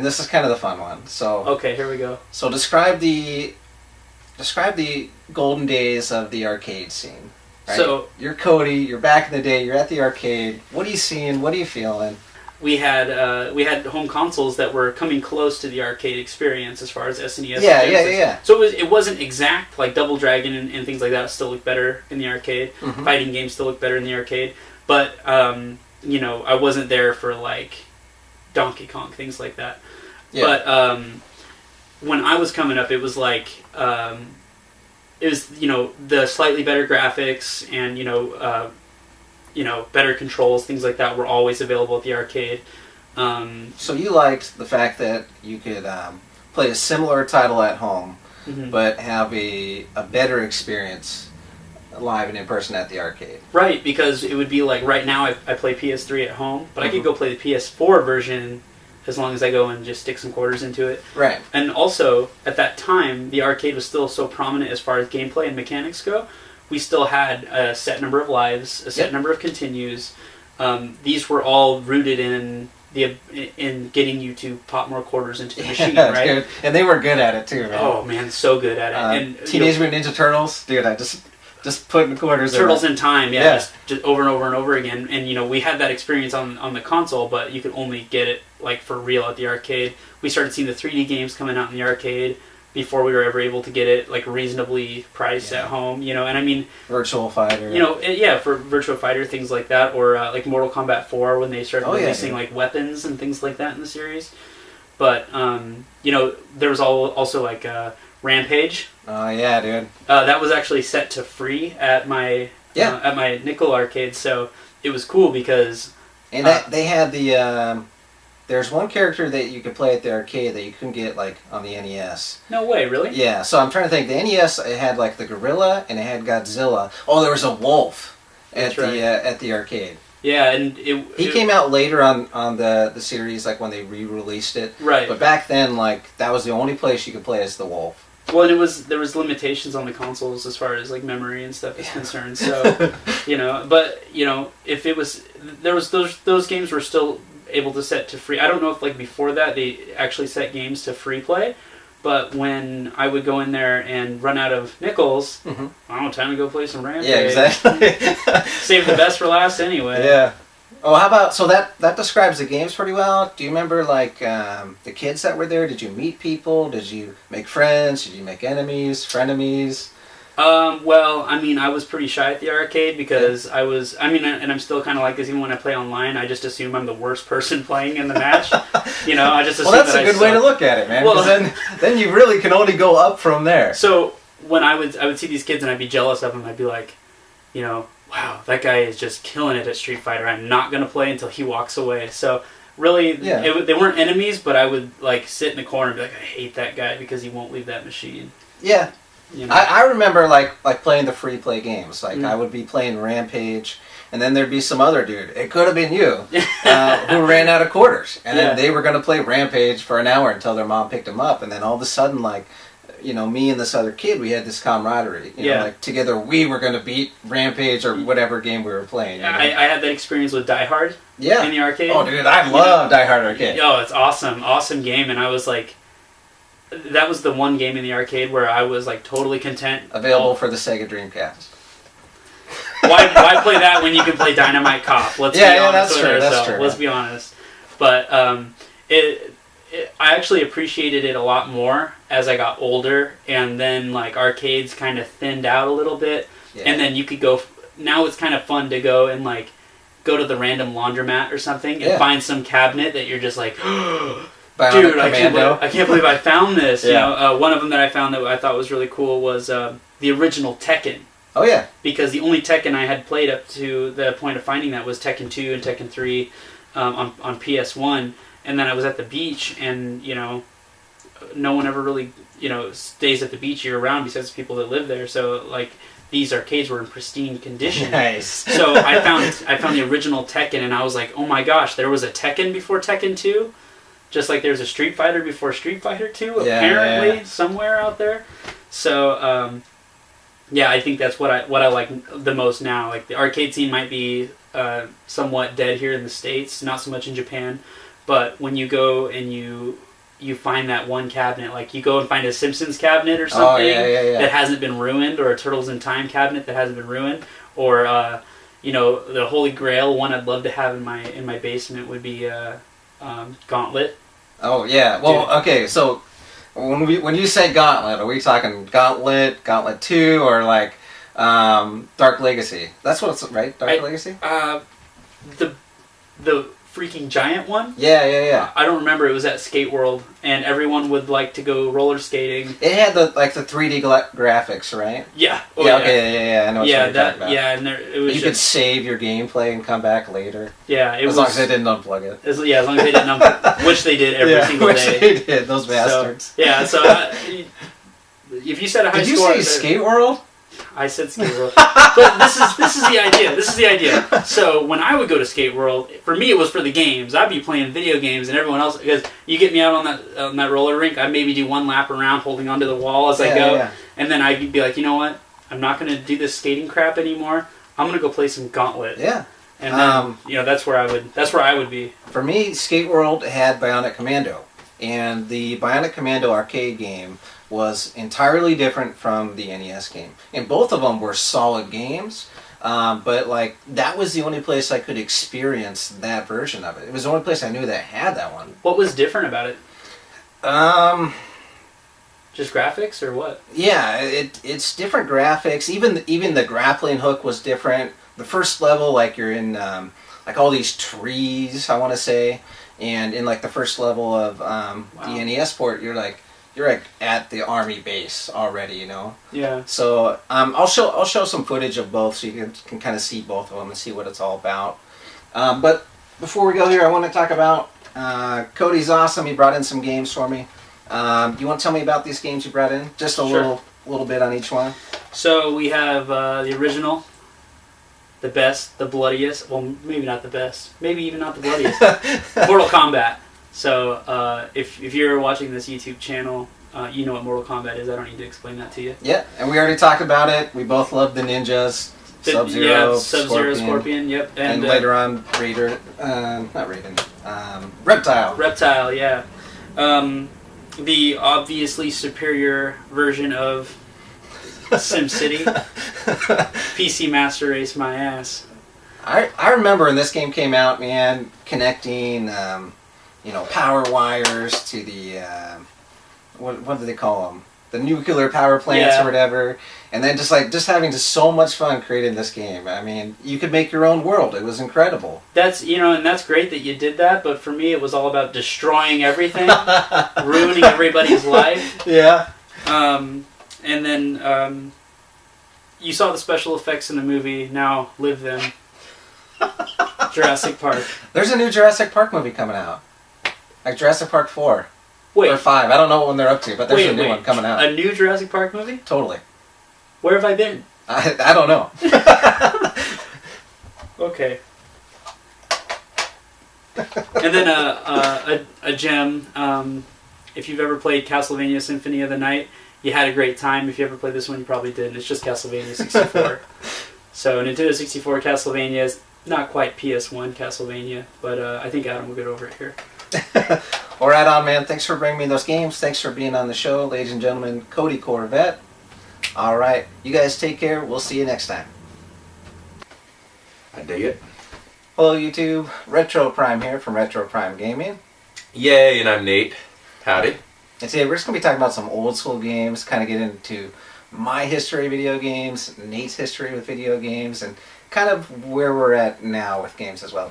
and this is kind of the fun one. So okay, here we go. So describe the golden days of the arcade scene. Right? So you're Cody. You're back in the day. You're at the arcade. What are you seeing? What are you feeling? We had home consoles that were coming close to the arcade experience as far as SNES. Yeah. So it wasn't exact, like Double Dragon and things like that still look better in the arcade. Mm-hmm. Fighting games still look better in the arcade. But you know, I wasn't there for like Donkey Kong, things like that. Yeah. But when I was coming up, it was like it was, you know, the slightly better graphics and you know, better controls, things like that were always available at the arcade. So you liked the fact that you could play a similar title at home, mm-hmm. but have a better experience live and in person at the arcade. Right, because it would be like right now I play PS3 at home, but mm-hmm. I could go play the PS4 version as long as I go and just stick some quarters into it. Right. And also, at that time, the arcade was still so prominent as far as gameplay and mechanics go. We still had a set number of lives, a set number of continues. These were all rooted in getting you to pop more quarters into the machine, right? Dude. And they were good at it too, man. Oh man, so good at it. And Teenage Mutant Ninja Turtles, dude, I just putting quarters in. Turtles in Time, just over and over and over again. And you know, we had that experience on the console, but you could only get it like for real at the arcade. We started seeing the 3D games coming out in the arcade before we were ever able to get it like reasonably priced at home, you know. And I mean, Virtual Fighter, you know, for Virtua Fighter, things like that, or like Mortal Kombat 4 when they started releasing like weapons and things like that in the series. But you know, there was also like Rampage. Oh yeah, dude. That was actually set to free at my nickel arcade, so it was cool because and they had the. There's one character that you could play at the arcade that you couldn't get like on the NES. No way, really? Yeah, so I'm trying to think. The NES, it had like the gorilla and it had Godzilla. Oh, there was a wolf at the arcade. Yeah, and he came out later on the series, like when they re-released it. Right. But back then, like that was the only place you could play as the wolf. Well, there was limitations on the consoles as far as like memory and stuff is concerned. So, you know, but you know, if it was those games were still able to set to free. I don't know if like before that they actually set games to free play, but when I would go in there and run out of nickels, mm-hmm. Oh, time to go play some Rampage. Yeah, exactly. Save the best for last anyway. Yeah. Oh, how about, so that describes the games pretty well. Do you remember like the kids that were there? Did you meet people? Did you make friends? Did you make enemies, frenemies? Well, I mean, I was pretty shy at the arcade because and I'm still kind of like this even when I play online. I just assume I'm the worst person playing in the match. You know, I just assume that's a good way to look at it, man. Well, then you really can only go up from there. So when I would see these kids and I'd be jealous of them, I'd be like, you know, wow, that guy is just killing it at Street Fighter. I'm not going to play until he walks away. So really, they weren't enemies, but I would like sit in the corner and be like, I hate that guy because he won't leave that machine. Yeah. You know? I remember like playing the free play games. Like I would be playing Rampage, and then there'd be some other dude. It could have been you who ran out of quarters, and then they were going to play Rampage for an hour until their mom picked them up, and then all of a sudden, like, you know, me and this other kid, we had this camaraderie. You know, like together we were going to beat Rampage or whatever game we were playing. You know? I had that experience with Die Hard. In the arcade. Oh, dude, I love Die Hard arcade. Oh, it's awesome game, and I was like. That was the one game in the arcade where I was like totally content. Available for the Sega Dreamcast. Why play that when you can play Dynamite Cop? Let's be honest that's true. Let's be honest. But I actually appreciated it a lot more as I got older, and then like arcades kind of thinned out a little bit, and then you could go. Now it's kind of fun to go and like go to the random laundromat or something and find some cabinet that you're just like. Dude, I can't believe I found this. You know, one of them that I found that I thought was really cool was the original Tekken. Oh yeah. Because the only Tekken I had played up to the point of finding that was Tekken 2 and Tekken 3 on PS1, and then I was at the beach, and you know, no one ever really stays at the beach year round besides people that live there. So like these arcades were in pristine condition. Nice. So I found the original Tekken, and I was like, oh my gosh, there was a Tekken before Tekken 2. Just like there's a Street Fighter before Street Fighter 2, apparently, somewhere out there. So, I think that's what I like the most now. Like, the arcade scene might be somewhat dead here in the States, not so much in Japan. But when you go and you you find that one cabinet. Like you go and find a Simpsons cabinet or something that hasn't been ruined, or a Turtles in Time cabinet that hasn't been ruined, or you know, the Holy Grail one I'd love to have in my basement would be Gauntlet. Oh yeah. Well, okay. So when you say Gauntlet, are we talking Gauntlet, Gauntlet 2, or like Dark Legacy? That's what it's right. Dark Legacy. The freaking giant one. Yeah. I don't remember. It was at Skate World, and everyone would like to go roller skating. It had the 3D graphics, right? Yeah. Oh, yeah. Okay. Yeah. I know what you're talking about. Yeah, and it was. You could save your gameplay and come back later. Yeah, as long as they didn't unplug it. As long as they didn't unplug, which they did every single day. They did. Those bastards. So if you said a high did score, you say Skate World? I said Skate World, but this is the idea. This is the idea. So when I would go to Skate World, for me it was for the games. I'd be playing video games, and everyone else, because you get me out on that roller rink, I'd maybe do one lap around, holding onto the wall as I go, and then I'd be like, you know what? I'm not going to do this skating crap anymore. I'm going to go play some Gauntlet. Yeah. And then that's where I would be. For me, Skate World had Bionic Commando, and the Bionic Commando arcade game was entirely different from the NES game. And both of them were solid games, but like that was the only place I could experience that version of it. It was the only place I knew that had that one. What was different about it? Just graphics or what? Yeah, it's different graphics. Even the grappling hook was different. The first level, like you're in like all these trees, I want to say, and in like the first level of the NES port, you're like at the army base already, you know. Yeah. So I'll show some footage of both, so you can kind of see both of them and see what it's all about. But before we go here, I want to talk about Cody's awesome. He brought in some games for me. You want to tell me about these games you brought in? Just a little bit on each one. So we have the original, the best, the bloodiest. Well, maybe not the best. Maybe even not the bloodiest. Mortal Kombat. So if you're watching this YouTube channel, you know what Mortal Kombat is. I don't need to explain that to you. Yeah, and we already talked about it. We both love the ninjas. Sub-Zero, Scorpion, yep. And later on, Raider, not Raiden, Reptile. Reptile, yeah. The obviously superior version of SimCity. PC Master Race my ass. I remember when this game came out, man, connecting, power wires to the, what do they call them? The nuclear power plants or whatever. And then just having so much fun creating this game. I mean, you could make your own world. It was incredible. That's, and that's great that you did that, but for me it was all about destroying everything, ruining everybody's life. Yeah. And then you saw the special effects in the movie, now live them. Jurassic Park. There's a new Jurassic Park movie coming out. Like Jurassic Park 4. Wait. Or 5. I don't know when they're up to, but there's a new one coming out. A new Jurassic Park movie? Totally. Where have I been? I don't know. Okay. And then a gem. If you've ever played Castlevania Symphony of the Night, you had a great time. If you ever played this one, you probably didn't. It's just Castlevania 64. So Nintendo 64 Castlevania is not quite PS1 Castlevania, but I think Adam will get over it here. All right, on, man. Thanks for bringing me those games. Thanks for being on the show, ladies and gentlemen. Cody Corvette. All right. You guys take care. We'll see you next time. I dig it. Hello, YouTube. Retro Prime here from Retro Prime Gaming. Yay, and I'm Nate. Howdy. And today we're just going to be talking about some old school games, kind of get into my history of video games, Nate's history with video games, and kind of where we're at now with games as well.